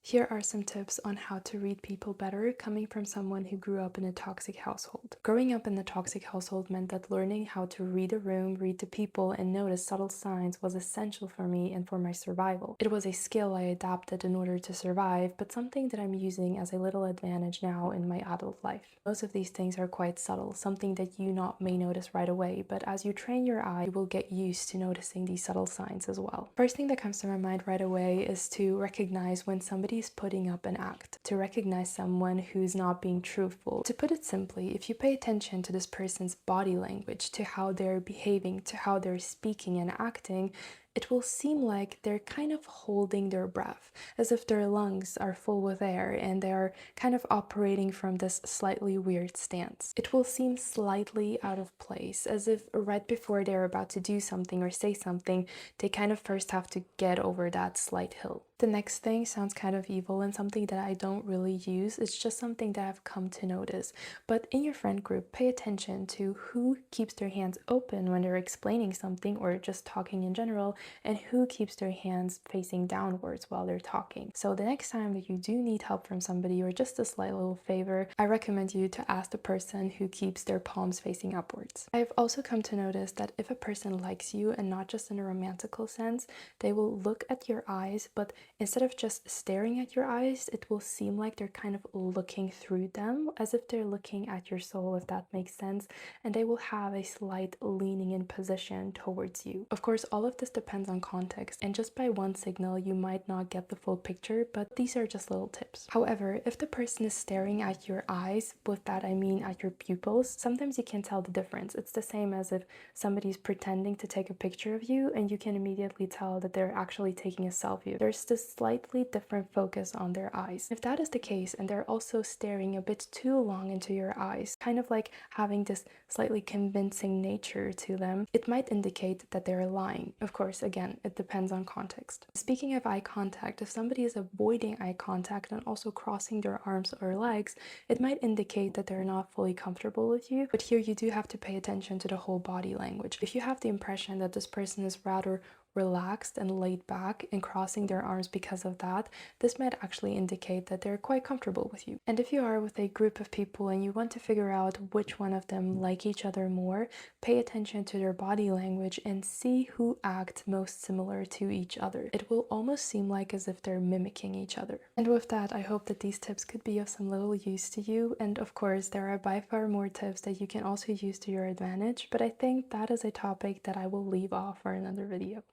Here are some tips on how to read people better coming from someone who grew up in a toxic household. Growing up in a toxic household meant that learning how to read a room, read the people, and notice subtle signs was essential for me and for my survival. It was a skill I adapted in order to survive, but something that I'm using as a little advantage now in my adult life. Most of these things are quite subtle, something that you not may notice right away, but as you train your eye, you will get used to noticing these subtle signs as well. First thing that comes to my mind right away is to recognize when somebody is putting up an act, to recognize someone who's not being truthful. To put it simply, if you pay attention to this person's body language, to how they're behaving, to how they're speaking and acting, it will seem like they're kind of holding their breath, as if their lungs are full with air and they are kind of operating from this slightly weird stance. It will seem slightly out of place, as if right before they're about to do something or say something, they kind of first have to get over that slight hill. The next thing sounds kind of evil and something that I don't really use. It's just something that I've come to notice. But in your friend group, pay attention to who keeps their hands open when they're explaining something or just talking in general, and who keeps their hands facing downwards while they're talking. So the next time that you do need help from somebody or just a slight little favor, I recommend you to ask the person who keeps their palms facing upwards. I've also come to notice that if a person likes you, and not just in a romantical sense, they will look at your eyes, but instead of just staring at your eyes, it will seem like they're kind of looking through them, as if they're looking at your soul, if that makes sense, and they will have a slight leaning in position towards you. Of course, all of this depends on context, and just by one signal, you might not get the full picture, but these are just little tips. However, if the person is staring at your eyes, with that I mean at your pupils, sometimes you can tell the difference. It's the same as if somebody's pretending to take a picture of you, and you can immediately tell that they're actually taking a selfie. There's this slightly different focus on their eyes. If that is the case, and they're also staring a bit too long into your eyes, kind of like having this slightly convincing nature to them, it might indicate that they're lying. Of course, again, it depends on context. Speaking of eye contact, if somebody is avoiding eye contact and also crossing their arms or legs, it might indicate that they're not fully comfortable with you. But here you do have to pay attention to the whole body language. If you have the impression that this person is rather relaxed and laid back and crossing their arms because of that, this might actually indicate that they're quite comfortable with you. And if you are with a group of people and you want to figure out which one of them like each other more, pay attention to their body language and see who acts most similar to each other. It will almost seem like as if they're mimicking each other. And with that, I hope that these tips could be of some little use to you. And of course, there are by far more tips that you can also use to your advantage, but I think that is a topic that I will leave off for another video.